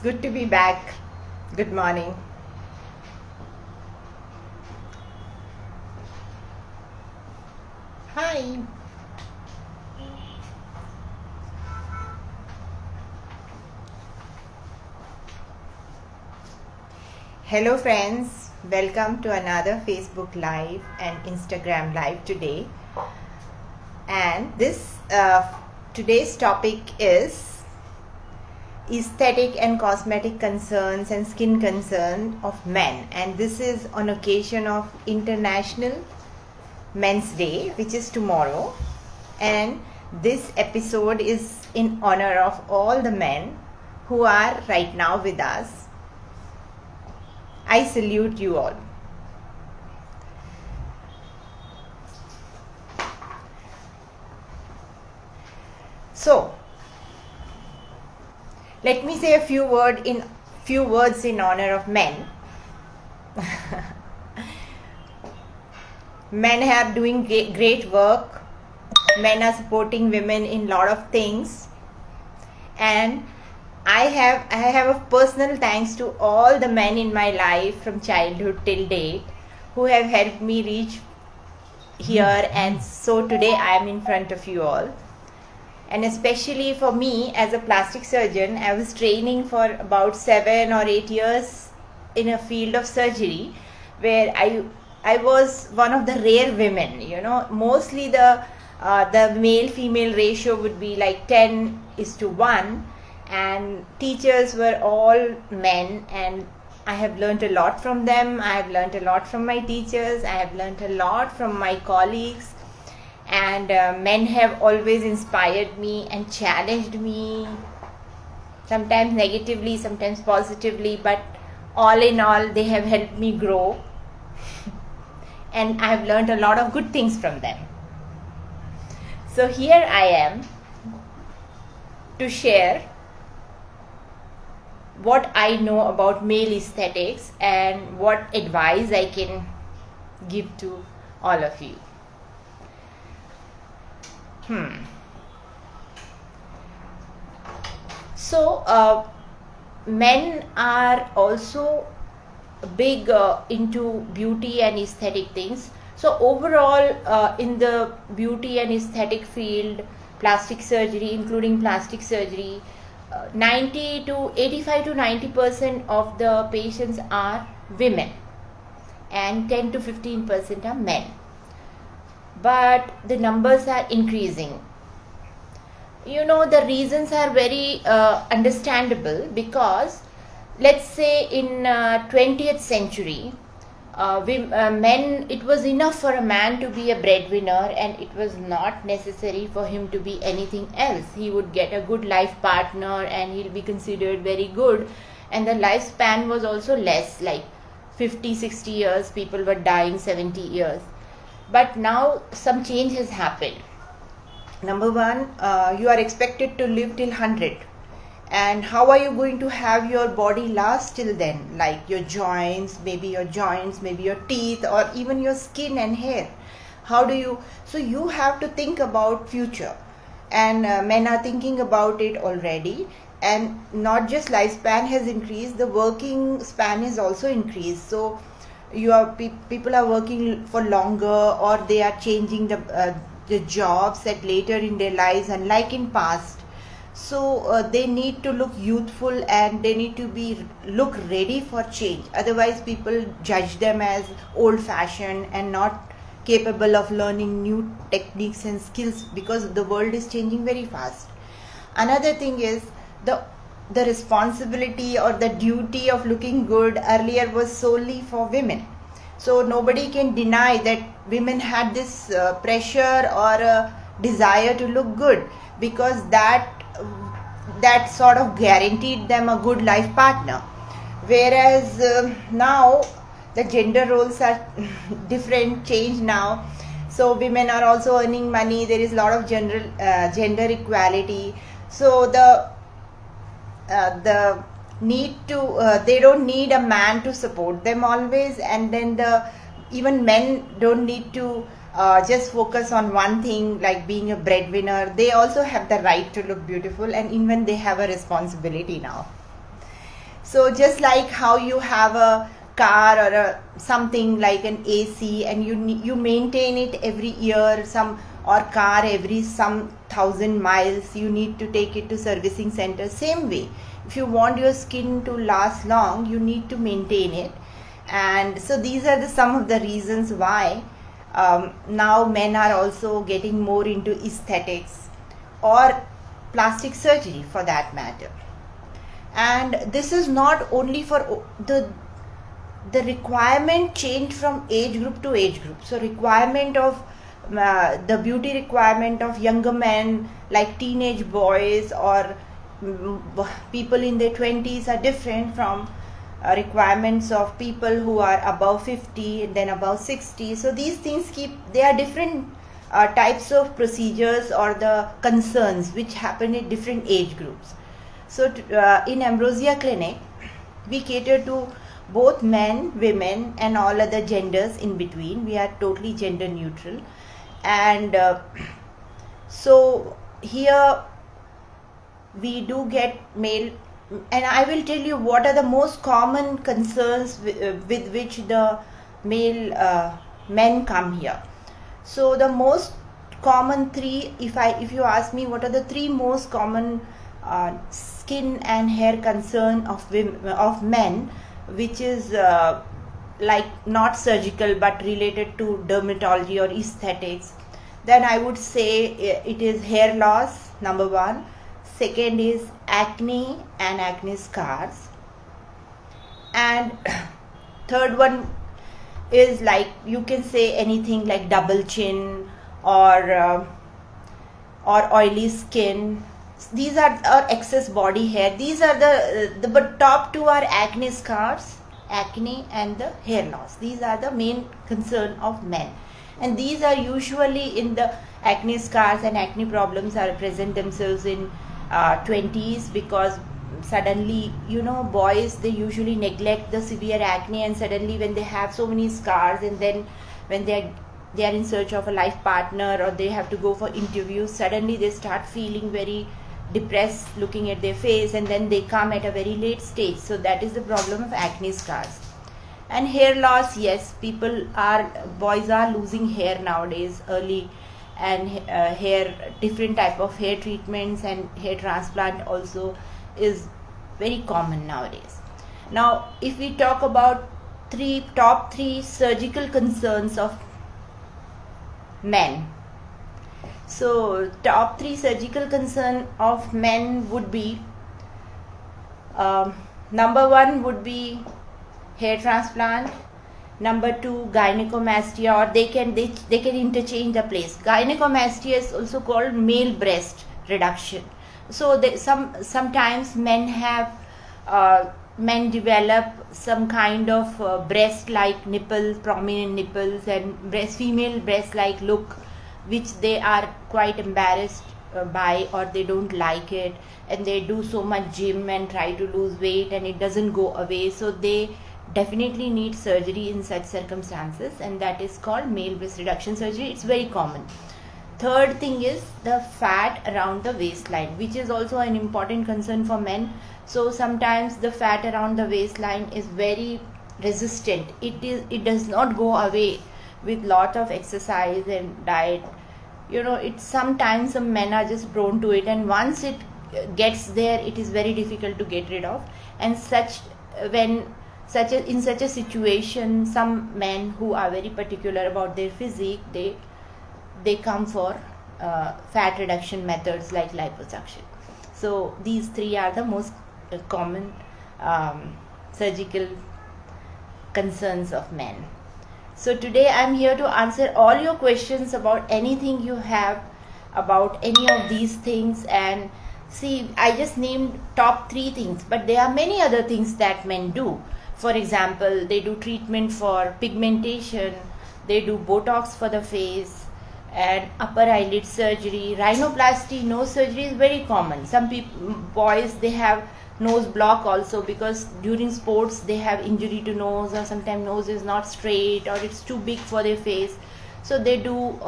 good to be back. Good morning. Hi. Hello friends. Welcome to another Facebook Live and Instagram Live today. And today's topic is aesthetic and cosmetic concerns and skin concern of men, and this is on occasion of International Men's Day, which is tomorrow. And this episode is in honor of all the men who are right now with us. I salute you all. So let me say a few words in honor of men. Men are doing great work. Men are supporting women in lot of things, and I have a personal thanks to all the men in my life from childhood till date who have helped me reach here, and so today I am in front of you all. And especially for me as a plastic surgeon, I was training for about 7 or 8 years in a field of surgery where I was one of the rare women. Mostly the male female ratio would be like 10:1, and teachers were all men, and I have learnt a lot from them. I have learnt a lot from my teachers. I have learnt a lot from my colleagues. And men have always inspired me and challenged me, sometimes negatively, sometimes positively, but all in all they have helped me grow and I have learned a lot of good things from them. So here I am to share what I know about male aesthetics and what advice I can give to all of you. So men are also big into beauty and aesthetic things. So overall in the beauty and aesthetic field, plastic surgery, including plastic surgery, 85 to 90% of the patients are women and 10 to 15% are men. But the numbers are increasing. The reasons are very understandable, because let's say in 20th century, men, it was enough for a man to be a breadwinner, and it was not necessary for him to be anything else. He would get a good life partner and he'll be considered very good, and the lifespan was also less, like 50-60 years. People were dying 70 years. But now some change has happened. Number one, you are expected to live till 100. And how are you going to have your body last till then? Like your joints, maybe your teeth, or even your skin and hair. So you have to think about future. And men are thinking about it already. And not just lifespan has increased, the working span is also increased. So people are working for longer, or they are changing the jobs at later in their lives, unlike in past. So they need to look youthful and they need to look ready for change. Otherwise people judge them as old fashioned and not capable of learning new techniques and skills, because the world is changing very fast. Another thing is the responsibility or the duty of looking good earlier was solely for women. So nobody can deny that women had this pressure or desire to look good, because that sort of guaranteed them a good life partner. Whereas now the gender roles are different, changed now. So women are also earning money. There is a lot of gender equality. So the need to they don't need a man to support them always, and then even men don't need to just focus on one thing like being a breadwinner. They also have the right to look beautiful, and even they have a responsibility now. So just like how you have a car or something like an AC, and you maintain it every year, or car every some 1,000 miles, you need to take it to servicing center. Same way, if you want your skin to last long, you need to maintain it. And so these are some of the reasons why now men are also getting more into aesthetics or plastic surgery for that matter. And this is not only for the requirement change from age group to age group. So requirement of the beauty requirement of younger men, like teenage boys or people in their 20s, are different from requirements of people who are above 50 and then above 60. So these things they are different types of procedures or the concerns which happen in different age groups. So in Ambrosia Clinic, we cater to both men, women and all other genders in between. We are totally gender neutral. And so here we do get male, and I will tell you what are the most common concerns with which the male men come here. So the most common three, if you ask me what are the three most common skin and hair concern of men, which is like not surgical but related to dermatology or aesthetics, then I would say it is hair loss, number one. Second is acne and acne scars, and third one is, like, you can say anything like double chin or oily skin. These are excess body hair. These are the but top two are acne scars, acne and the hair loss. These are the main concern of men, and these are usually in the acne scars and acne problems are present themselves in 20s, because suddenly, boys, they usually neglect the severe acne, and suddenly when they have so many scars, and then when they are in search of a life partner or they have to go for interviews, suddenly they start feeling very depressed looking at their face, and then they come at a very late stage. So that is the problem of acne scars. And hair loss, yes, boys are losing hair nowadays early, and different type of hair treatments and hair transplant also is very common nowadays. Now, if we talk about top three surgical concerns of men, so top three surgical concern of men would be, number one would be hair transplant, number two gynecomastia, or they can interchange the place. Gynecomastia is also called male breast reduction. So sometimes men develop some kind of breast like nipples, prominent nipples, and female breast like look, which they are quite embarrassed by, or they don't like it, and they do so much gym and try to lose weight and it doesn't go away. So they definitely need surgery in such circumstances, and that is called male breast reduction surgery. It's very common. Third thing is the fat around the waistline, which is also an important concern for men. So sometimes the fat around the waistline is very resistant. It does not go away with lot of exercise and diet. It's sometimes some men are just prone to it, and once it gets there, it is very difficult to get rid of. And in such a situation, some men who are very particular about their physique, they come for fat reduction methods like liposuction. So these three are the most common surgical concerns of men. So today I'm here to answer all your questions about anything you have about any of these things. And see, I just named top three things, but there are many other things that men do. For example, they do treatment for pigmentation, they do Botox for the face, and upper eyelid surgery. Rhinoplasty, nose surgery is very common. Some boys, they have nose block also, because during sports they have injury to nose, or sometimes nose is not straight or it's too big for their face. So they do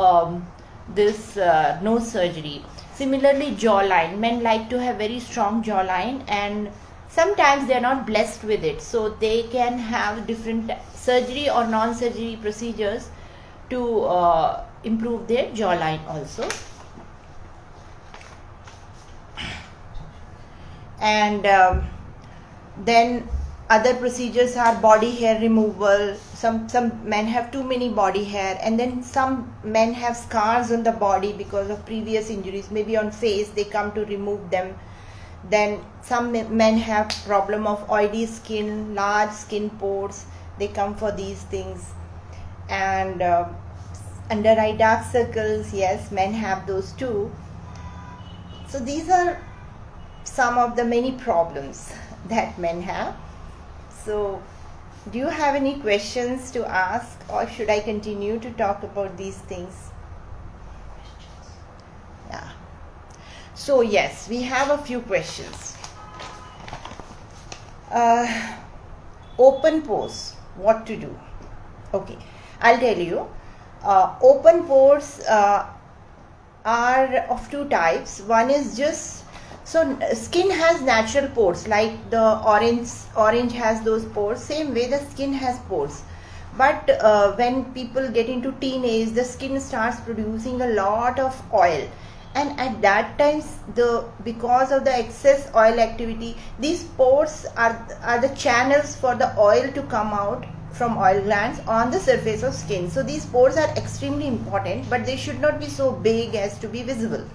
this nose surgery. Similarly, jawline. Men like to have very strong jawline, and sometimes they are not blessed with it, so they can have different surgery or non-surgery procedures to improve their jawline also. And then other procedures are body hair removal. Some men have too many body hair, and then some men have scars on the body because of previous injuries, maybe on face, they come to remove them. Then some men have problem of oily skin, large skin pores, they come for these things. And under eye dark circles, yes, men have those too. So these are some of the many problems that men have. So do you have any questions to ask, or should I continue to talk about these things? Yeah. So yes, we have a few questions. Open pores, what to do? Okay, I'll tell you. Open pores are of two types. One is just, so skin has natural pores, like the orange has those pores. Same way the skin has pores. But when people get into teenage, the skin starts producing a lot of oil. And at that time, because of the excess oil activity, these pores are the channels for the oil to come out from oil glands on the surface of skin. So these pores are extremely important, but they should not be so big as to be visible.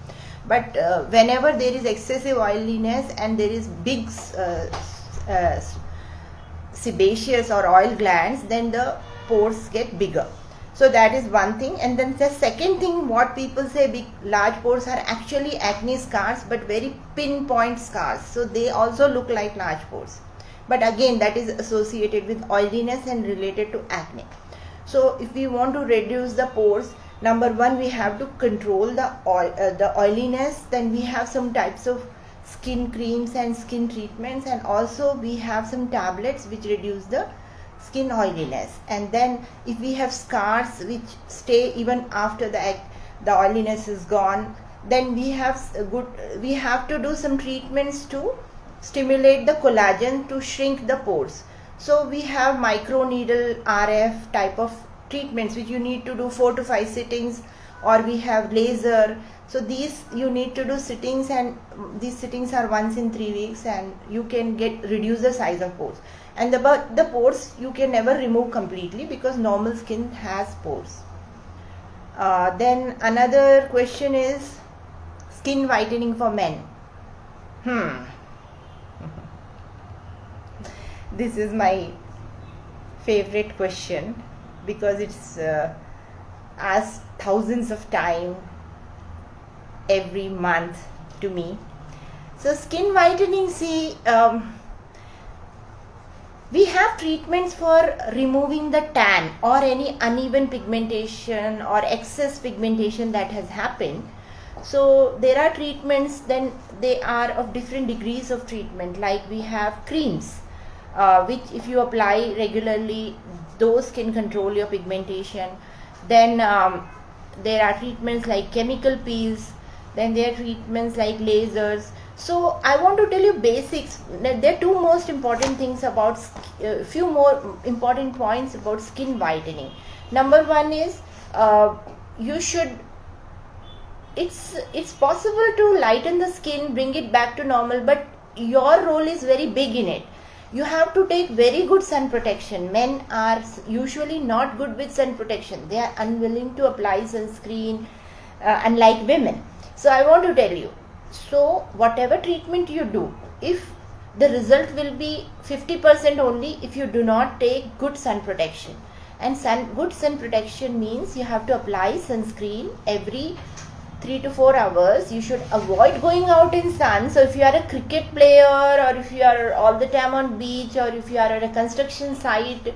But whenever there is excessive oiliness and there is big sebaceous or oil glands, then the pores get bigger. So that is one thing. And then the second thing, what people say big large pores are actually acne scars, but very pinpoint scars. So they also look like large pores. But again, that is associated with oiliness and related to acne. So if we want to reduce the pores, number one, we have to control the oiliness. Then we have some types of skin creams and skin treatments, and also we have some tablets which reduce the skin oiliness. And then if we have scars which stay even after the oiliness is gone, then we have to do some treatments to stimulate the collagen to shrink the pores. So we have microneedle RF type of treatments which you need to do 4 to 5 sittings, or we have laser. So these you need to do sittings, and these sittings are once in 3 weeks, and you can reduce the size of pores. And the pores you can never remove completely because normal skin has pores. Then another question is skin whitening for men. This is my favorite question because it's asked thousands of times every month to me. So skin whitening, see, we have treatments for removing the tan or any uneven pigmentation or excess pigmentation that has happened. So there are treatments, then they are of different degrees of treatment. Like we have creams, which if you apply regularly, those can control your pigmentation. Then there are treatments like chemical peels. Then there are treatments like lasers. So I want to tell you basics. There are two most important things about, few more important points about skin whitening. Number one is you should, it's possible to lighten the skin, bring it back to normal, but your role is very big in it. You have to take very good sun protection. Men are usually not good with sun protection. They are unwilling to apply sunscreen, unlike women. So I want to tell you, so whatever treatment you do, if the result will be 50% only if you do not take good sun protection. And good sun protection means you have to apply sunscreen every 3 to 4 hours. You should avoid going out in sun. So if you are a cricket player, or if you are all the time on beach, or if you are at a construction site,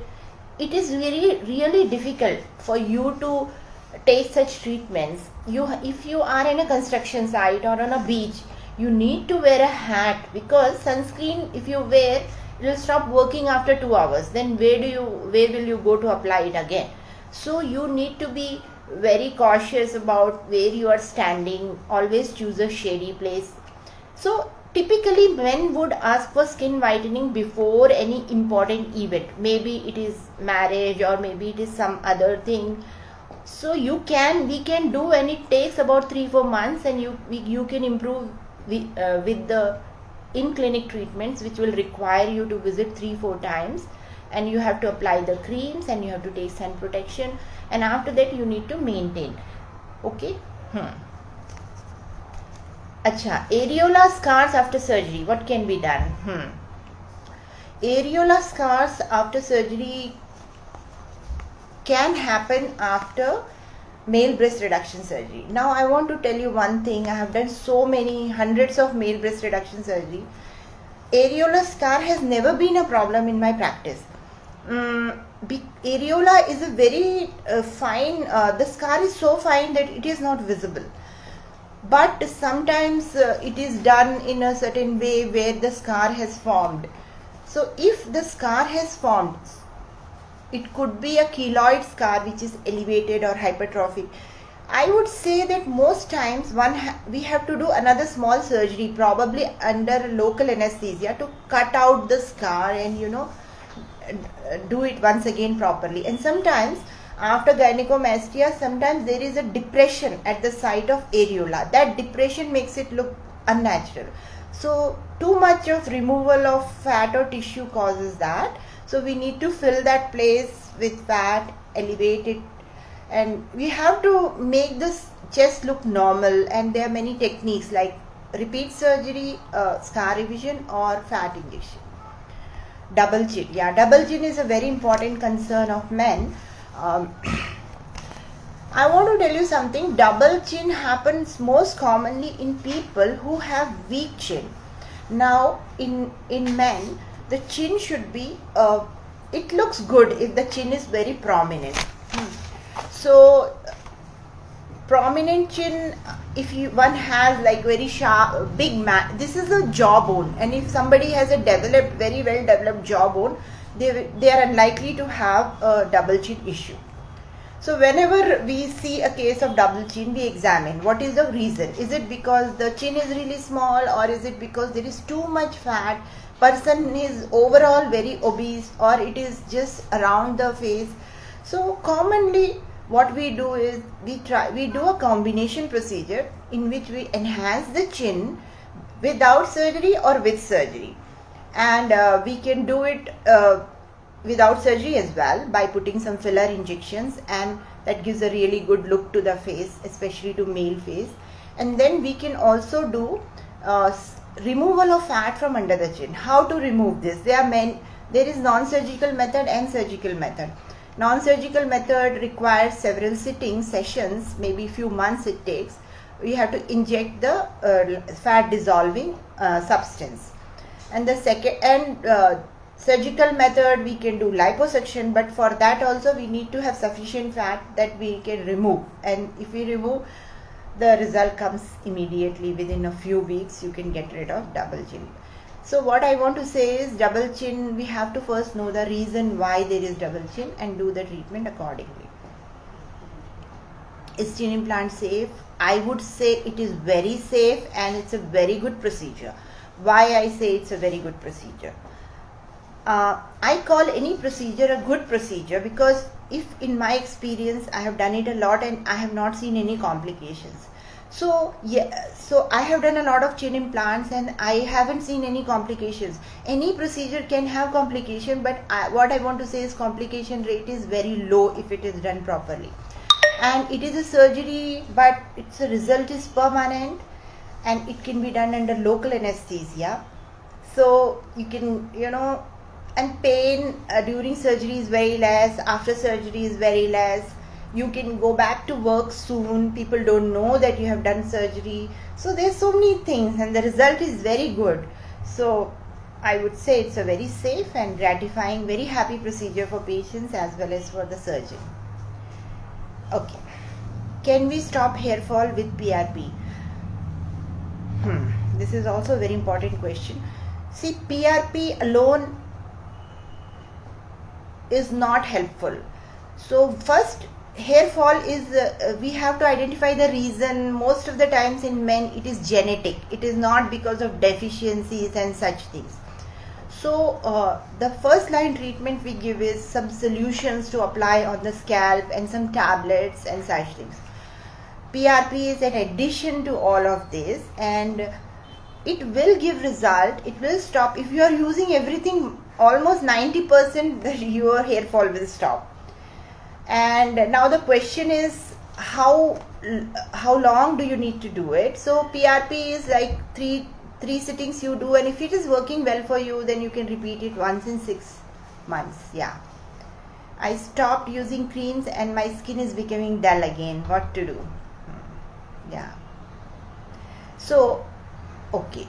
it is really difficult for you to take such treatments. If you are in a construction site or on a beach, you need to wear a hat, because sunscreen, if you wear, it will stop working after 2 hours. Then where will you go to apply it again? So you need to be very cautious about where you are standing. Always choose a shady place. So typically men would ask for skin whitening before any important event. Maybe it is marriage or maybe it is some other thing. So we can do, and it takes about 3-4 months, and you can improve with the in clinic treatments, which will require you to visit 3-4 times, and you have to apply the creams and you have to take sun protection, and after that you need to maintain. Okay. Acha, areola scars after surgery, what can be done? Areola scars after surgery can happen after male breast reduction surgery. Now I want to tell you one thing. I have done so many hundreds of male breast reduction surgery. Areola scar has never been a problem in my practice. Areola is a very fine, the scar is so fine that it is not visible. But sometimes it is done in a certain way where the scar has formed. So if the scar has formed, it could be a keloid scar which is elevated or hypertrophic. I would say that most times we have to do another small surgery, probably under local anesthesia, to cut out the scar and do it once again properly. And sometimes after gynecomastia, sometimes there is a depression at the site of areola. That depression makes it look unnatural. So too much of removal of fat or tissue causes that. So we need to fill that place with fat, elevate it, and we have to make this chest look normal. And there are many techniques like repeat surgery, scar revision, or fat injection. Double chin. Yeah, double chin is a very important concern of men. I want to tell you something. Double chin happens most commonly in people who have weak chin. Now in men, the chin should be, it looks good if the chin is very prominent. So prominent chin, if one has like very sharp, big this is a jawbone, and if somebody has a very well developed jawbone, they are unlikely to have a double chin issue. So whenever we see a case of double chin, we examine what is the reason. Is it because the chin is really small, or is it because there is too much fat, person is overall very obese, or it is just around the face? So commonly what we do is we do a combination procedure in which we enhance the chin without surgery or with surgery, and we can do it without surgery as well by putting some filler injections, and that gives a really good look to the face, especially to male face. And then we can also do removal of fat from under the chin. How to remove this? There is non-surgical method and surgical method. Non-surgical method requires several sessions, maybe few months it takes. We have to inject the fat dissolving substance. And the surgical method, we can do liposuction, but for that also we need to have sufficient fat that we can remove. And if we remove, the result comes immediately. Within a few weeks you can get rid of double chin. So what I want to say is, double chin, we have to first know the reason why there is double chin and do the treatment accordingly. Is chin implant safe? I would say it is very safe, and it's a very good procedure. Why I say it's a very good procedure? I call any procedure a good procedure because if in my experience I have done it a lot and I have not seen any complications. So I have done a lot of chin implants and I haven't seen any complications. Any procedure can have complication, but what I want to say is complication rate is very low if it is done properly. And it is a surgery, but its result is permanent, and it can be done under local anesthesia. So you can, and pain during surgery is very less, after surgery is very less. You can go back to work soon. People don't know that you have done surgery. So there's so many things, and the result is very good. So I would say it's a very safe and gratifying, very happy procedure for patients as well as for the surgeon. Okay. Can we stop hair fall with PRP? This is also a very important question. See, PRP alone is not helpful. So first, hair fall is we have to identify the reason. Most of the times in men it is genetic, it is not because of deficiencies and such things. So the first line treatment we give is some solutions to apply on the scalp and some tablets and such things. PRP is an addition to all of this, and it will give result. It will stop. If you are using everything, almost 90% your hair fall will stop. And now the question is how long do you need to do it? So PRP is like three sittings you do, and if it is working well for you, then you can repeat it once in 6 months. Yeah, I stopped using creams and my skin is becoming dull again. What to do? Yeah. So okay.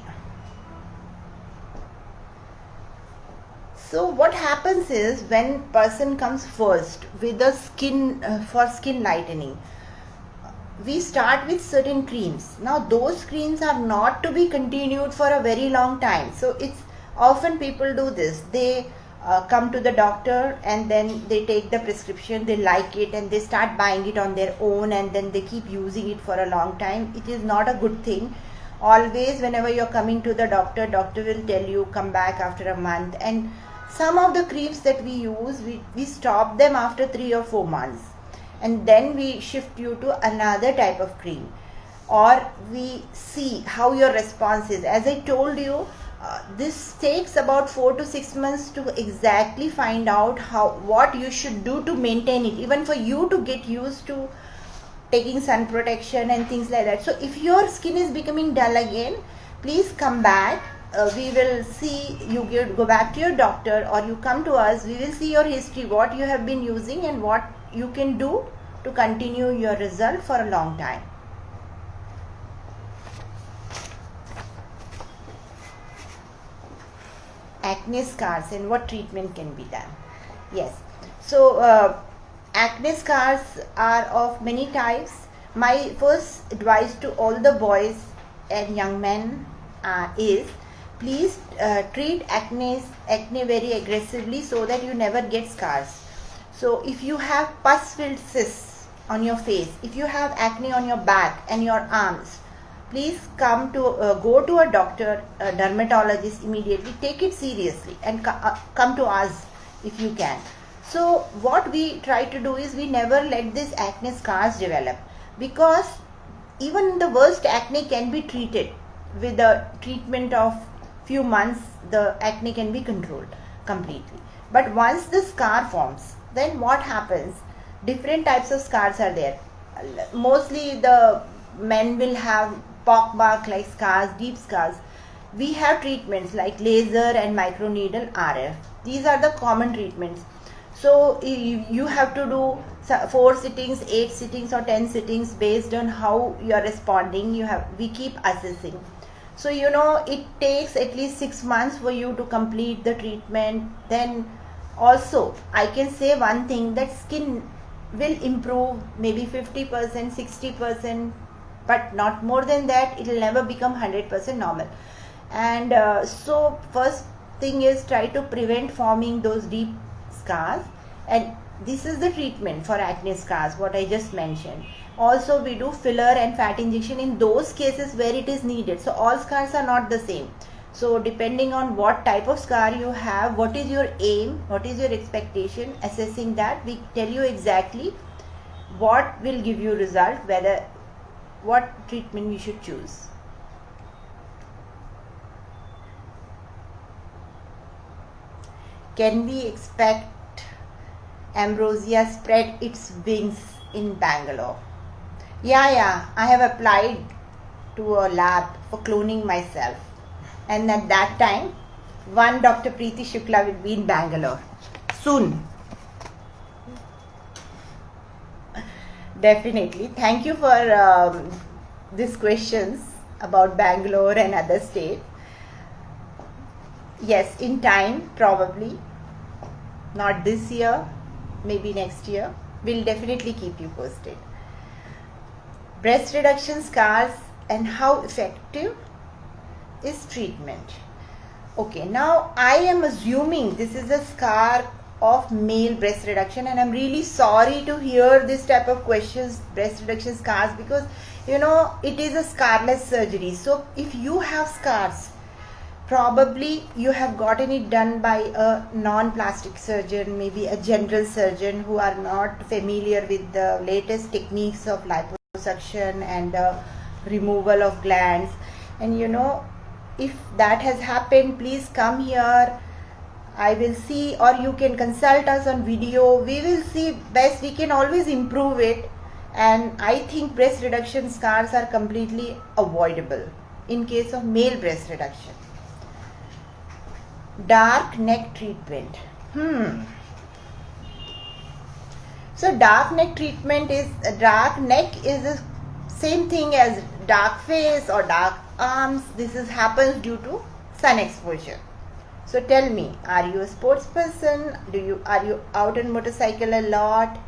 So what happens is, when person comes first with the skin for skin lightening, we start with certain creams. Now those creams are not to be continued for a very long time. So it's often people do this. They come to the doctor and then they take the prescription, they like it and they start buying it on their own, and then they keep using it for a long time. It is not a good thing. Always whenever you're coming to the doctor will tell you come back after a month, and some of the creams that we use, we stop them after 3 or 4 months, and then we shift you to another type of cream, or we see how your response is. As I told you, this takes about 4 to 6 months to exactly find out what you should do to maintain it, even for you to get used to taking sun protection and things like that. So if your skin is becoming dull again, please come back. We will see, you go back to your doctor or you come to us. We will see your history, what you have been using and what you can do to continue your result for a long time. Acne scars and what treatment can be done. Yes, so acne scars are of many types. My first advice to all the boys and young men is, please treat acne very aggressively so that you never get scars. So if you have pus-filled cysts on your face, if you have acne on your back and your arms, please come to go to a doctor, a dermatologist immediately. Take it seriously and come to us if you can. So what we try to do is, we never let these acne scars develop, because even the worst acne can be treated with the treatment of few months. The acne can be controlled completely. But once the scar forms, then what happens? Different types of scars are there. Mostly the men will have pockmark like scars, deep scars. We have treatments like laser and microneedle RF. These are the common treatments. So you have to do 4 sittings, 8 sittings or 10 sittings based on how you are responding. We keep assessing. So it takes at least 6 months for you to complete the treatment. Then also I can say one thing, that skin will improve maybe 50%, 60%, but not more than that. It will never become 100% normal. And so first thing is, try to prevent forming those deep scars, and this is the treatment for acne scars, what I just mentioned. Also we do filler and fat injection in those cases where it is needed. So all scars are not the same. So depending on what type of scar you have, what is your aim, what is your expectation, assessing that, we tell you exactly what will give you result, what treatment you should choose. Can we expect ambrosia spread its wings in Bangalore? Yeah, I have applied to a lab for cloning myself, and at that time one Dr. Preeti Shukla will be in Bangalore soon. Definitely. Thank you for these questions about Bangalore and other states. Yes, in time, probably. Not this year, maybe next year. We'll definitely keep you posted. Breast reduction scars and how effective is treatment. Okay, now I am assuming this is a scar of male breast reduction, and I'm really sorry to hear this type of questions, breast reduction scars, because it is a scarless surgery. So if you have scars, probably you have gotten it done by a non-plastic surgeon, maybe a general surgeon, who are not familiar with the latest techniques of liposuction and removal of glands. And if that has happened, please come here. I will see, or you can consult us on video. We will see best. We can always improve it. And I think breast reduction scars are completely avoidable in case of male breast reduction. Dark neck treatment. So dark neck treatment is, dark neck is the same thing as dark face or dark arms. This happens due to sun exposure. So tell me, are you a sports person? Are you out on motorcycle a lot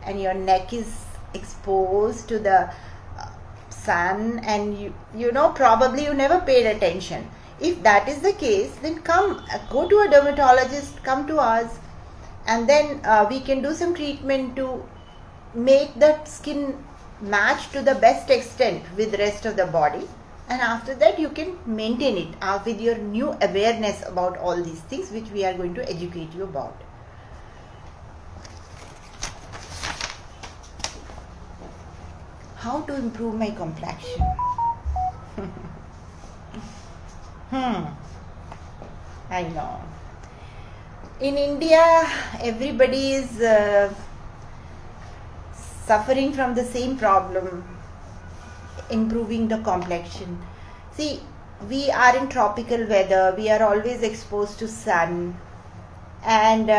and your neck is exposed to the sun, and probably you never paid attention. If that is the case, then go to a dermatologist, come to us, and then we can do some treatment to make the skin match to the best extent with the rest of the body. And after that, you can maintain it with your new awareness about all these things, which we are going to educate you about. How to improve my complexion? I know. In India, everybody is suffering from the same problem, improving the complexion. See, we are in tropical weather, we are always exposed to sun, and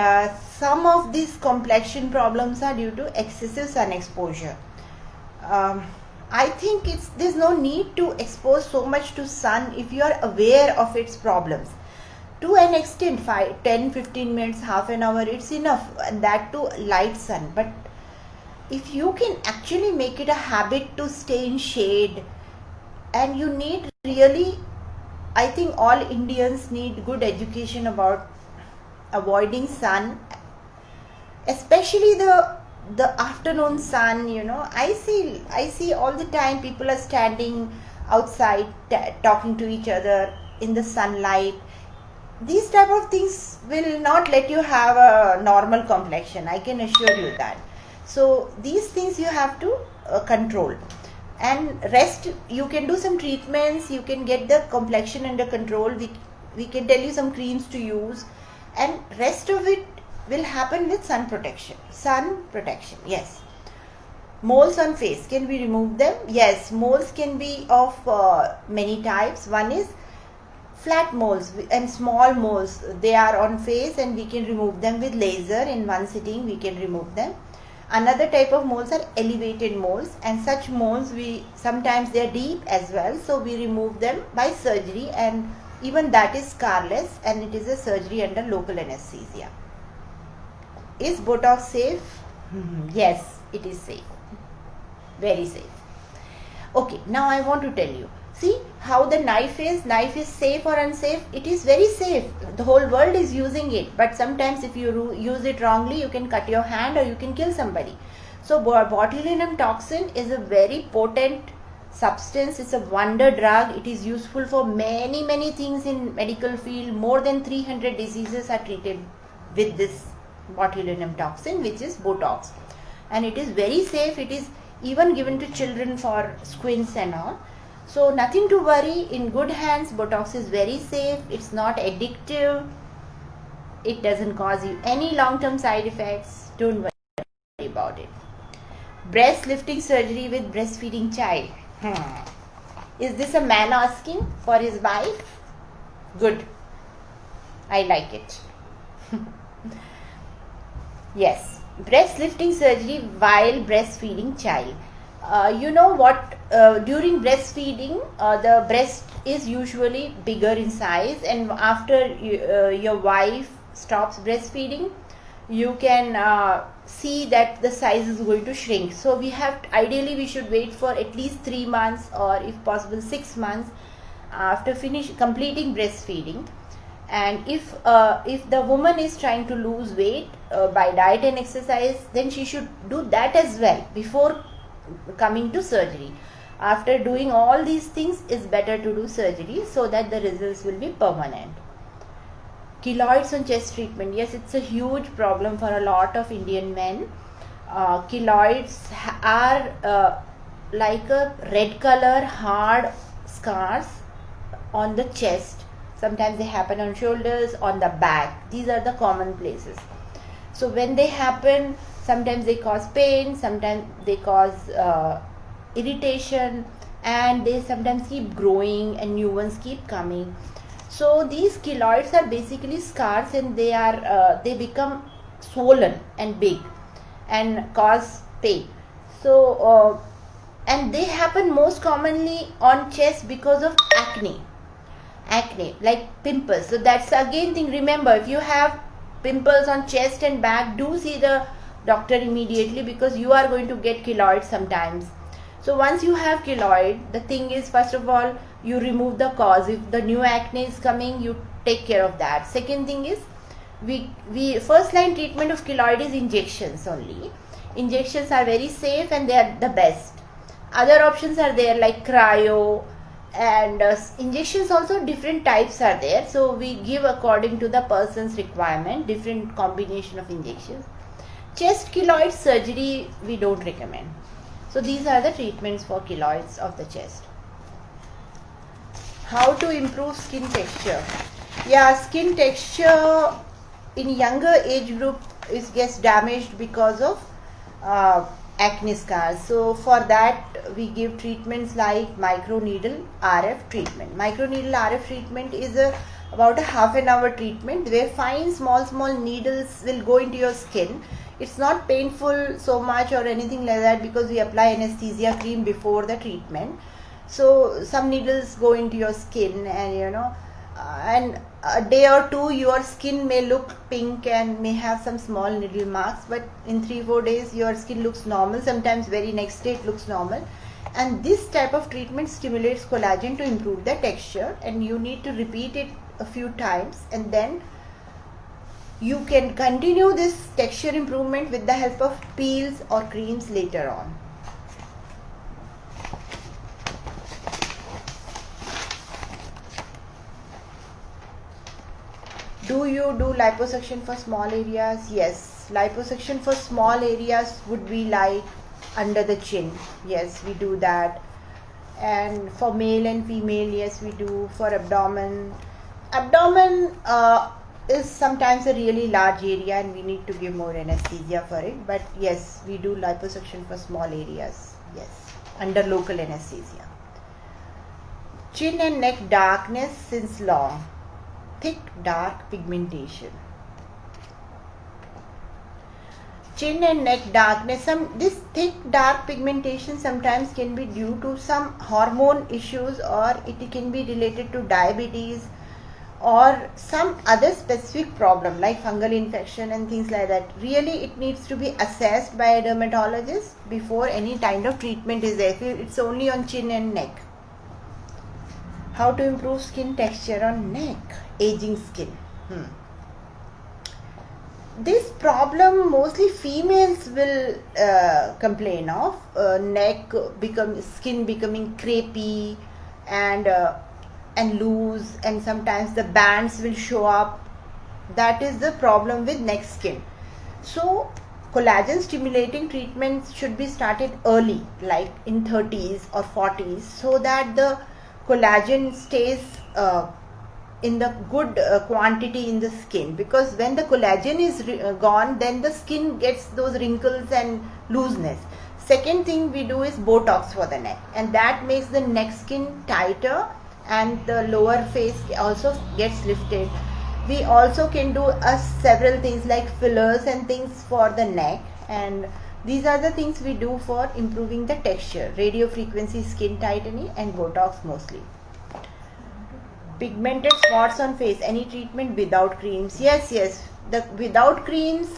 some of these complexion problems are due to excessive sun exposure. I think there's no need to expose so much to sun if you are aware of its problems. To an extent, 10-15 minutes, half an hour, it's enough, and that to light sun. But if you can actually make it a habit to stay in shade, and you need really, I think all Indians need good education about avoiding sun, especially the afternoon sun. I see all the time people are standing outside talking to each other in the sunlight. These type of things will not let you have a normal complexion, I can assure you that. So these things you have to control, and rest you can do some treatments, you can get the complexion under control. We can tell you some creams to use, and rest of it will happen with sun protection. Yes. Moles on face, can we remove them? Yes, moles can be of many types. One is flat moles and small moles. They are on face and we can remove them with laser. In one sitting we can remove them. Another type of moles are elevated moles, and such moles sometimes they are deep as well, so we remove them by surgery, and even that is scarless, and it is a surgery under local anesthesia. Is Botox safe? Yes, it is safe. Very safe. Okay, now I want to tell you. See how the knife is safe or unsafe? It is very safe. The whole world is using it. But sometimes if you use it wrongly, you can cut your hand or you can kill somebody. So botulinum toxin is a very potent substance. It's a wonder drug. It is useful for many things in medical field. More than 300 diseases are treated with this botulinum toxin, which is Botox. And it is very safe. It is even given to children for squints and all. So nothing to worry, in good hands. Botox is very safe, it's not addictive, it doesn't cause you any long-term side effects, don't worry about it. Breast lifting surgery with breastfeeding child. Is this a man asking for his wife? Good, I like it. Yes, breast lifting surgery while breastfeeding child. You know what, during breastfeeding the breast is usually bigger in size, and after your wife stops breastfeeding, you can see that the size is going to shrink. So ideally we should wait for at least 3 months, or if possible 6 months after completing breastfeeding, And if the woman is trying to lose weight by diet and exercise, then she should do that as well before coming to surgery. After doing all these things, it's better to do surgery so that the results will be permanent. Keloids on chest treatment. Yes, it's a huge problem for a lot of Indian men. Keloids are like a red color hard scars on the chest. Sometimes they happen on shoulders, on the back. These are the common places. So when they happen, sometimes they cause pain, sometimes they cause irritation, and they sometimes keep growing and new ones keep coming. So these keloids are basically scars, and they become swollen and big and cause pain. So and they happen most commonly on chest because of acne, like pimples. So that's again thing. Remember, if you have pimples on chest and back, do see the doctor immediately, because you are going to get keloids sometimes. So once you have keloid, the thing is, first of all, you remove the cause. If the new acne is coming, you take care of that. Second thing is, we first line treatment of keloid is injections only. Injections are very safe and they are the best. Other options are there like cryo, and injections also different types are there. So we give according to the person's requirement, different combination of injections. Chest keloid surgery we don't recommend. So these are the treatments for keloids of the chest. How to improve skin texture? Yeah, skin texture in younger age group gets damaged because of acne scars. So for that we give treatments like microneedle RF treatment. Microneedle RF treatment is about a half an hour treatment where fine small needles will go into your skin. It's not painful so much or anything like that, because we apply anesthesia cream before the treatment. So some needles go into your skin, and and a day or two your skin may look pink and may have some small needle marks, but in 3-4 days your skin looks normal. Sometimes very next day it looks normal. And this type of treatment stimulates collagen to improve the texture, and you need to repeat it a few times, and then you can continue this texture improvement with the help of peels or creams later on. Do you do liposuction for small areas? Yes, liposuction for small areas would be like under the chin. Yes, we do that. And for male and female, yes, we do. For abdomen is sometimes a really large area and we need to give more anesthesia for it. But yes, we do liposuction for small areas. Yes, under local anesthesia. Chin and neck darkness since long. Thick dark pigmentation. Chin and neck darkness. This thick dark pigmentation sometimes can be due to some hormone issues, or it can be related to diabetes or some other specific problem like fungal infection and things like that. Really, it needs to be assessed by a dermatologist before any kind of treatment is there. If it's only on chin and neck. How to improve skin texture on neck? Aging skin. This problem mostly females will complain of. Skin becoming crepey and loose, and sometimes the bands will show up. That is the problem with neck skin. So collagen stimulating treatments should be started early, like in 30s or 40s, so that the collagen stays in the good quantity in the skin, because when the collagen is gone, then the skin gets those wrinkles and looseness. Second thing we do is Botox for the neck, and that makes the neck skin tighter and the lower face also gets lifted. We also can do several things like fillers and things for the neck, and these are the things we do for improving the texture. Radio frequency skin tightening and Botox mostly. Pigmented spots on face, any treatment without creams? Yes, without creams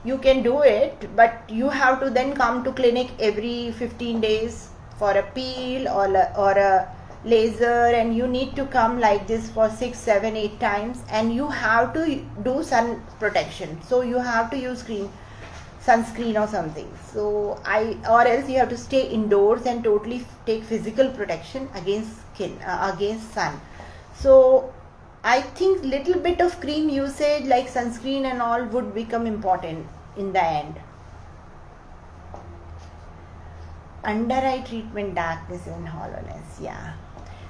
you can do it, but you have to then come to clinic every 15 days for a peel or a laser, and you need to come like this for 6, 7, 8 times, and you have to do sun protection. So you have to use sunscreen or something. So or else you have to stay indoors and totally take physical protection against against sun. So I think little bit of cream usage like sunscreen and all would become important in the end. Under eye treatment, darkness and hollowness. Yeah,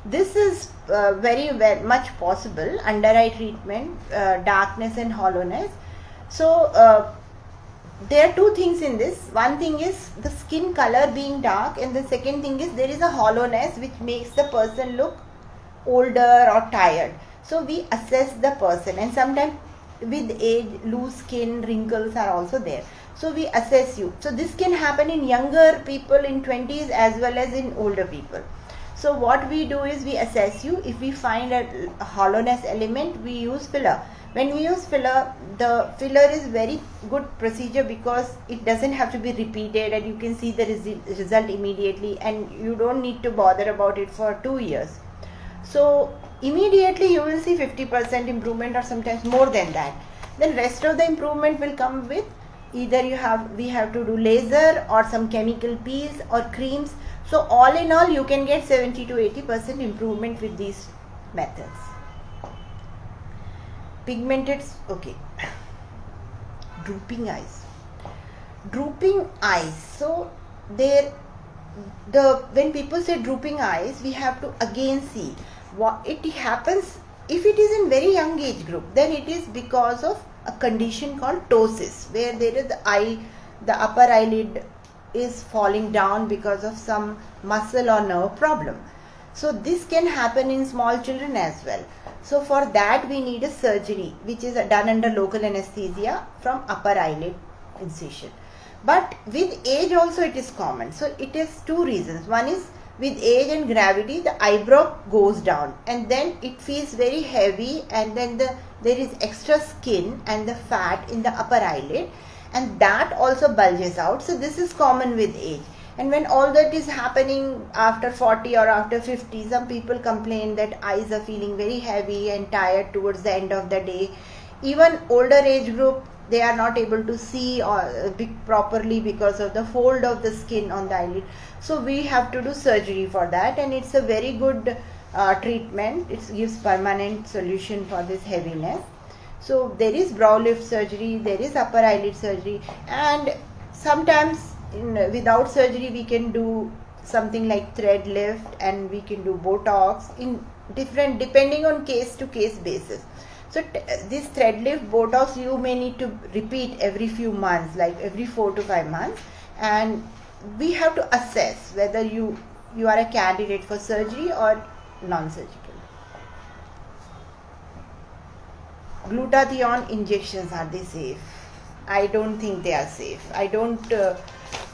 this is very much possible. Under eye treatment, darkness and hollowness. So there are two things in this. One thing is the skin color being dark, and the second thing is there is a hollowness which makes the person look older or tired. So we assess the person, and sometimes with age loose skin, wrinkles are also there. So we assess you. So this can happen in younger people in 20s as well as in older people. So what we do is we assess you. If we find a hollowness element, we use filler. When we use filler, the filler is very good procedure because it doesn't have to be repeated, and you can see the result immediately, and you don't need to bother about it for 2 years. So immediately you will see 50% improvement or sometimes more than that. Then rest of the improvement will come with either we have to do laser or some chemical peels or creams. So all in all, you can get 70 to 80% improvement with these methods. Pigmented, okay. Drooping eyes. So when people say drooping eyes, we have to again see what it happens. If it is in very young age group, then it is because of a condition called ptosis, where there is the upper eyelid is falling down because of some muscle or nerve problem. So this can happen in small children as well. So for that we need a surgery which is done under local anesthesia from upper eyelid incision. But with age also it is common. So it is two reasons. One is with age and gravity, the eyebrow goes down, and then it feels very heavy, and then there is extra skin and the fat in the upper eyelid, and that also bulges out. So this is common with age. And when all that is happening after 40 or after 50, some people complain that eyes are feeling very heavy and tired towards the end of the day. Even older age group, they are not able to see or properly because of the fold of the skin on the eyelid. So we have to do surgery for that, and it's a very good treatment. It gives permanent solution for this heaviness. So there is brow lift surgery, there is upper eyelid surgery, and sometimes without surgery we can do something like thread lift, and we can do Botox in different, depending on case to case basis. So this thread lift, Botox, you may need to repeat every few months, like every 4 to 5 months, and we have to assess whether you are a candidate for surgery or non-surgical. Glutathione injections, are they safe? I don't think they are safe.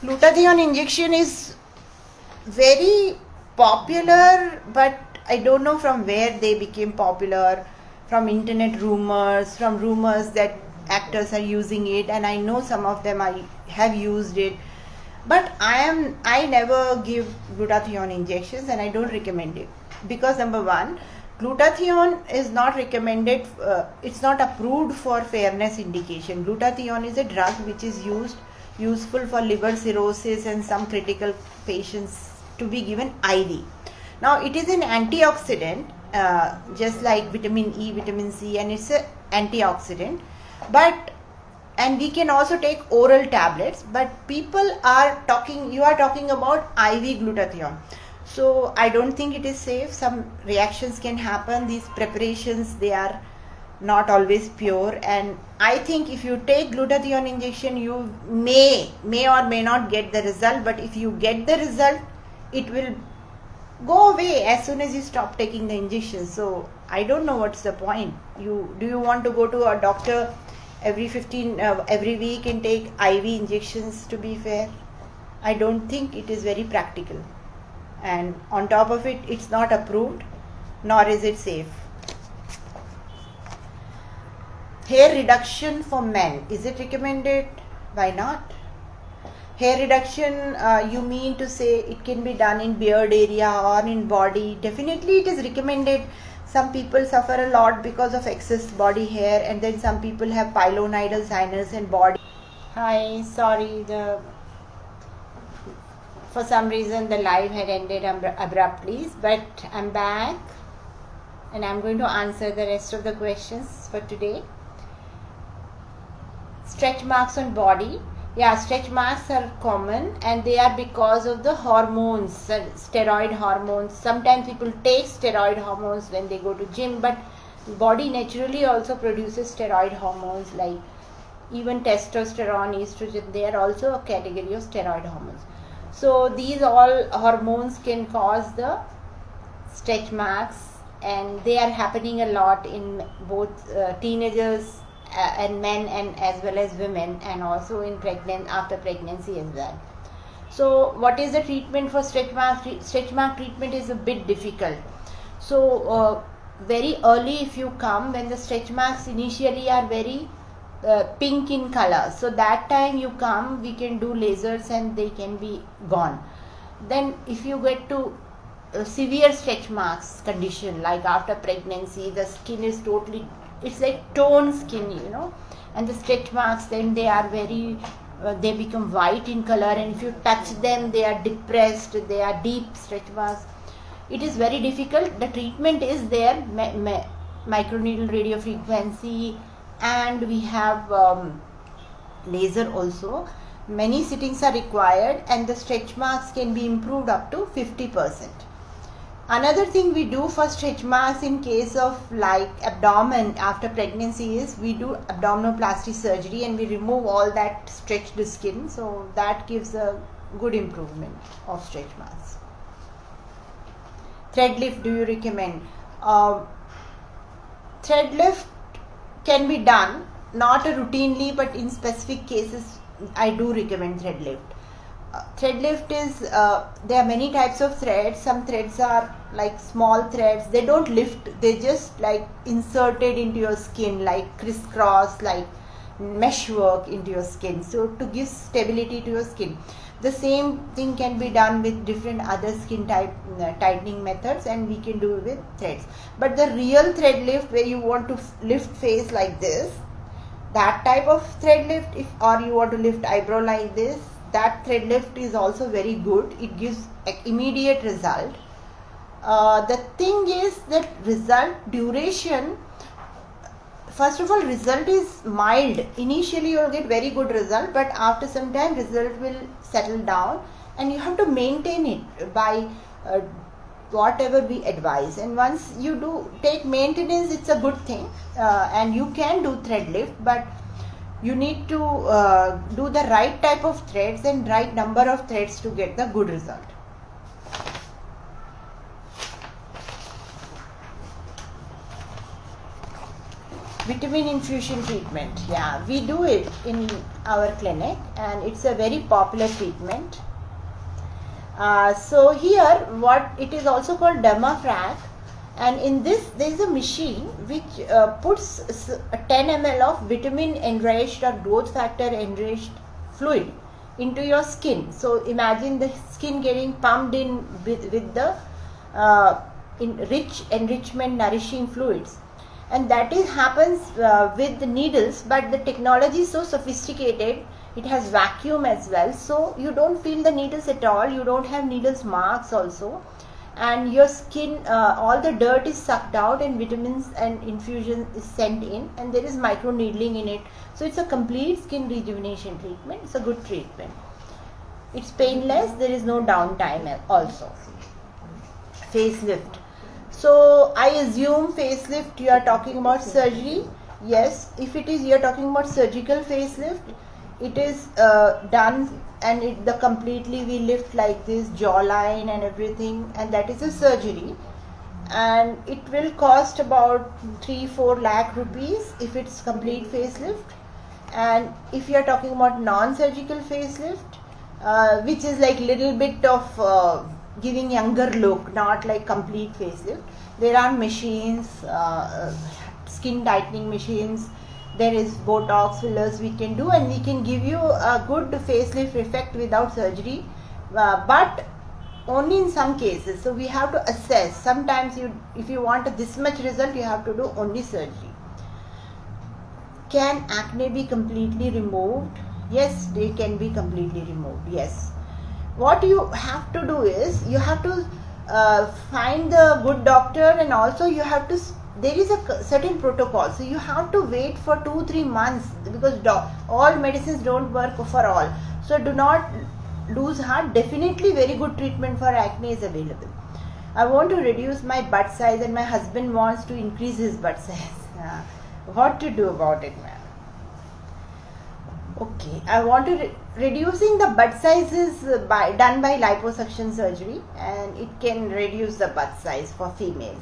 Glutathione injection is very popular, but I don't know from where they became popular. From internet rumors, from rumors that actors are using it, and I know some of them have used it, but I never give glutathione injections, and I don't recommend it, because number one, glutathione is not recommended, it's not approved for fairness indication. Glutathione is a drug which is useful for liver cirrhosis and some critical patients to be given IV. Now it is an antioxidant, just like vitamin E, vitamin C, and it's an antioxidant, and we can also take oral tablets, but you are talking about IV glutathione. So I don't think it is safe. Some reactions can happen. These preparations, they are not always pure, and I think if you take glutathione injection, you may or may not get the result, but if you get the result, it will go away as soon as you stop taking the injection. So I don't know what's the point. Do you want to go to a doctor every week and take IV injections to be fair? I don't think it is very practical, and on top of it, it's not approved, nor is it safe. Hair reduction for men, is it recommended? Why not? Hair reduction, you mean to say it can be done in beard area or in body? Definitely it is recommended. Some people suffer a lot because of excess body hair, and then some people have pilonidal sinus and body. Hi, sorry, for some reason the live had ended abruptly, but I'm back and I'm going to answer the rest of the questions for today. Stretch marks on body. Yeah, stretch marks are common, and they are because of the hormones, steroid hormones. Sometimes people take steroid hormones when they go to gym, but body naturally also produces steroid hormones like even testosterone, estrogen. They are also a category of steroid hormones. So these all hormones can cause the stretch marks, and they are happening a lot in both teenagers and men, and as well as women, and also in after pregnancy as well. So what is the treatment for stretch mark? Stretch mark treatment is a bit difficult. So very early, if you come when the stretch marks initially are very pink in color, so that time you come, we can do lasers and they can be gone. Then if you get to severe stretch marks condition, like after pregnancy, the skin is totally, it's like toned skin, and the stretch marks, then they are very they become white in color, and if you touch them, they are depressed, they are deep stretch marks. It is very difficult. The treatment is there, microneedle radiofrequency, and we have laser also. Many sittings are required, and the stretch marks can be improved up to 50%. Another thing we do for stretch marks in case of like abdomen after pregnancy is we do abdominoplasty surgery, and we remove all that stretched skin, so that gives a good improvement of stretch marks. Thread lift, do you recommend? Thread lift can be done, not routinely, but in specific cases I do recommend thread lift. Thread lift is, there are many types of threads. Some threads are like small threads, they don't lift, they just like inserted into your skin, like crisscross, like mesh work into your skin, so to give stability to your skin. The same thing can be done with different other skin type tightening methods, and we can do it with threads. But the real thread lift, where you want to lift face like this, that type of thread lift, or you want to lift eyebrow like this, that thread lift is also very good. It gives immediate result. The thing is that result duration, first of all, result is mild. Initially you will get very good result, but after some time result will settle down, and you have to maintain it by whatever we advise. And once you do take maintenance, it's a good thing, and you can do thread lift, but you need to do the right type of threads and right number of threads to get the good result. Vitamin infusion treatment, yeah, we do it in our clinic, and it's a very popular treatment. So here, what it is also called Dermafrac, and in this there is a machine which puts 10 ml of vitamin enriched or growth factor enriched fluid into your skin. So imagine the skin getting pumped in with the rich enrichment nourishing fluids, and that happens with the needles, but the technology is so sophisticated. It has vacuum as well, so you don't feel the needles at all, you don't have needles marks also, and your skin, all the dirt is sucked out, and vitamins and infusion is sent in, and there is micro needling in it. So it's a complete skin rejuvenation treatment. It's a good treatment. It's painless, there is no downtime also. Facelift. So I assume facelift, you are talking about surgery. Yes, if it is, you are talking about surgical facelift, it is done, and the completely we lift like this jawline and everything, and that is a surgery, and it will cost about 3-4 lakh rupees if it's complete facelift. And if you are talking about non-surgical facelift, which is like little bit of giving younger look, not like complete facelift, there are machines, skin tightening machines, There is Botox, fillers we can do, and we can give you a good facelift effect without surgery, but only in some cases. So we have to assess. Sometimes if you want this much result, you have to do only surgery. Can acne be completely removed? Yes, they can be completely removed. Yes. What you have to do is you have to find the good doctor, and also you have to, there is a certain protocol, so you have to wait for 2-3 months, because all medicines don't work for all. So do not lose heart. Definitely very good treatment for acne is available. I want to reduce my butt size and my husband wants to increase his butt size. What to do about it, ma'am? Okay, I want to reducing the butt size is done by liposuction surgery, and it can reduce the butt size for females.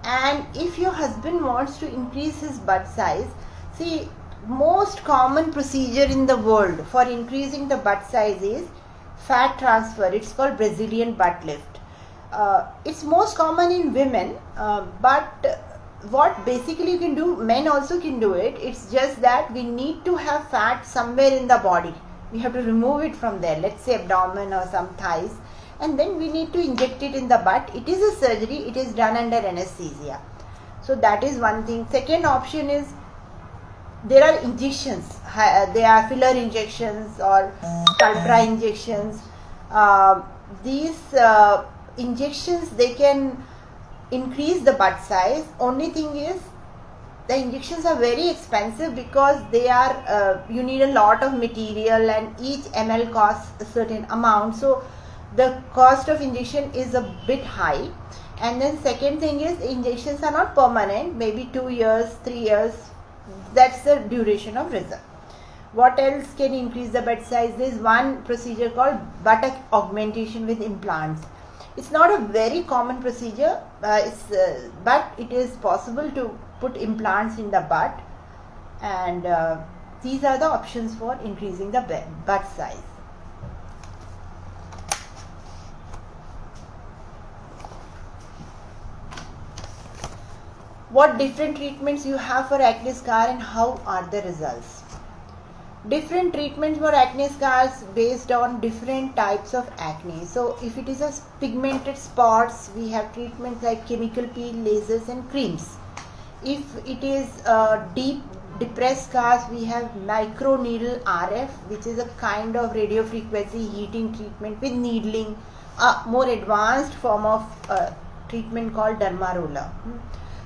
And if your husband wants to increase his butt size, see, most common procedure in the world for increasing the butt size is fat transfer. It's called Brazilian butt lift. It's most common in women, but what basically you can do, men also can do it. It's just that we need to have fat somewhere in the body. We have to remove it from there, let's say abdomen or some thighs, and then we need to inject it in the butt. It is a surgery, it is done under anesthesia. So that is one thing. Second option is, there are injections. There are filler injections or Sculptra injections. These injections, they can increase the butt size. Only thing is, the injections are very expensive, because they are you need a lot of material, and each ml costs a certain amount, so the cost of injection is a bit high. And then second thing is, injections are not permanent, maybe 2 years, 3 years, that's the duration of result. What else can increase the butt size? There is one procedure called buttock augmentation with implants. It's not a very common procedure, but it is possible to put implants in the butt, and these are the options for increasing the butt size. What different treatments you have for acne scar, and how are the results? Different treatments for acne scars based on different types of acne. So if it is a pigmented spots, we have treatments like chemical peel, lasers and creams. If it is deep depressed scars, we have micro needle RF, which is a kind of radio frequency heating treatment with needling, a more advanced form of treatment called derma roller.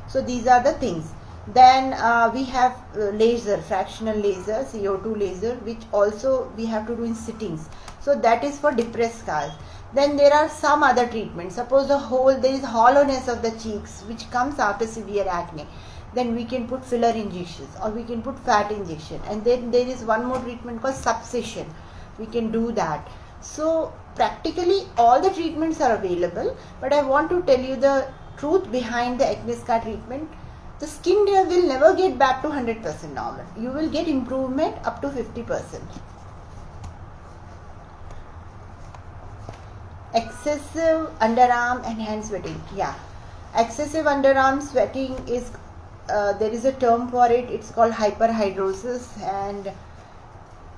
So these are the things. Then we have laser, fractional laser, CO2 laser, which also we have to do in sittings. So that is for depressed scars. Then there are some other treatments. Suppose there is hollowness of the cheeks which comes after severe acne. Then we can put filler injections, or we can put fat injection. And then there is one more treatment called subcision. We can do that. So practically all the treatments are available, but I want to tell you the truth behind the acne scar treatment. The skin will never get back to 100% normal. You will get improvement up to 50%. Excessive underarm and hand sweating. Yeah, excessive underarm sweating is, there is a term for it. It's called hyperhidrosis, and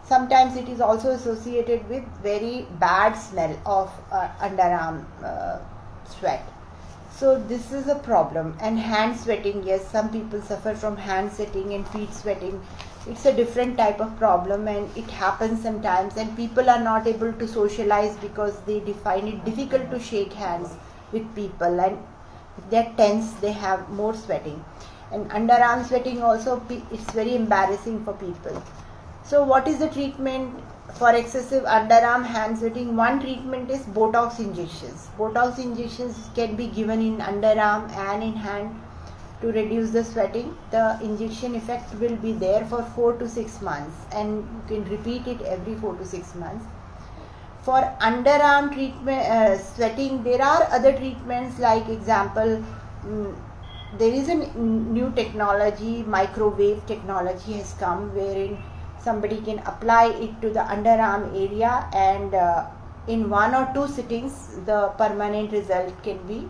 sometimes it is also associated with very bad smell of underarm sweat. So this is a problem. And hand sweating, yes, some people suffer from hand sweating and feet sweating. It's a different type of problem, and it happens sometimes, and people are not able to socialize because they find it difficult to shake hands with people, and if they're tense, they have more sweating. And underarm sweating also, it's very embarrassing for people. So what is the treatment for excessive underarm hand sweating? One treatment is Botox injections. Botox injections can be given in underarm and in hand to reduce the sweating. The injection effect will be there for 4 to 6 months, and you can repeat it every 4 to 6 months. For underarm treatment sweating, there are other treatments, like example, there is a new technology, microwave technology has come, wherein somebody can apply it to the underarm area, and in 1 or 2 sittings the permanent result can be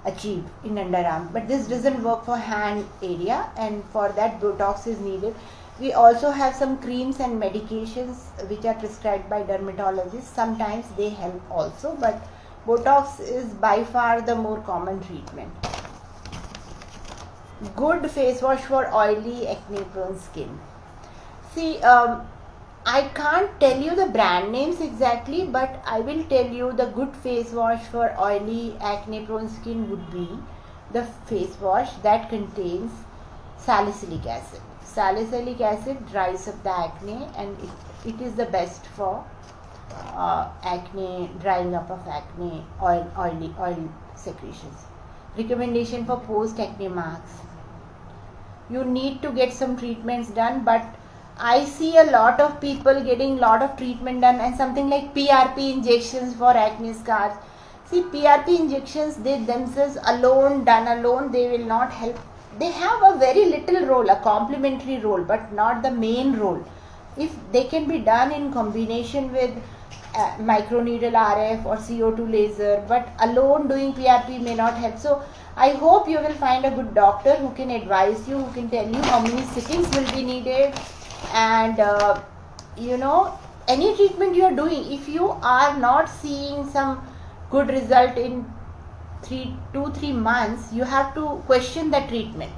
achieve in underarm, but this doesn't work for hand area, and for that Botox is needed. We also have some creams and medications which are prescribed by dermatologists. Sometimes they help also, but Botox is by far the more common treatment. Good face wash for oily acne prone skin. See, I can't tell you the brand names exactly, but I will tell you the good face wash for oily acne prone skin would be the face wash that contains salicylic acid. Salicylic acid dries up the acne, and it is the best for acne, drying up of acne, oil secretions. Recommendation for post acne marks. You need to get some treatments done, but I see a lot of people getting lot of treatment done, and something like PRP injections for acne scars. See, PRP injections, they themselves alone, done alone, they will not help. They have a very little role, a complementary role, but not the main role. If they can be done in combination with microneedle RF or CO2 laser, but alone doing PRP may not help. So I hope you will find a good doctor who can advise you, who can tell you how many sittings will be needed, and any treatment you are doing, if you are not seeing some good result in 2-3 months, you have to question the treatment.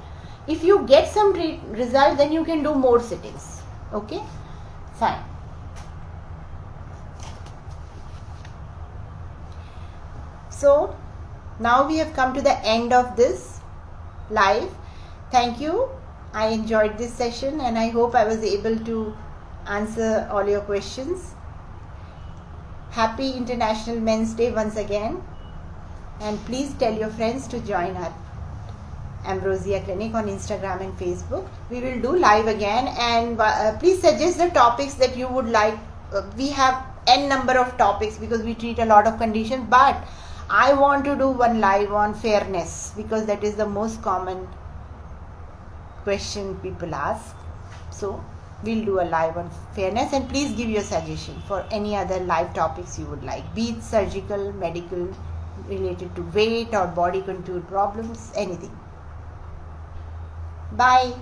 If you get some result, then you can do more sittings. Okay, fine. So now we have come to the end of this live. Thank you. I enjoyed this session, and I hope I was able to answer all your questions. Happy International Men's Day once again, and please tell your friends to join our Ambrosia Clinic on Instagram and Facebook. We will do live again, and please suggest the topics that you would like. We have n number of topics because we treat a lot of conditions, but I want to do one live on fairness, because that is the most common question people ask. So we'll do a live on fairness, and please give your suggestion for any other live topics you would like, be it surgical, medical, related to weight or body contour problems, anything. Bye.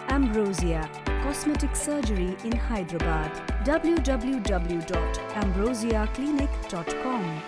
Ambrosia Cosmetic Surgery in Hyderabad. www.ambrosiaclinic.com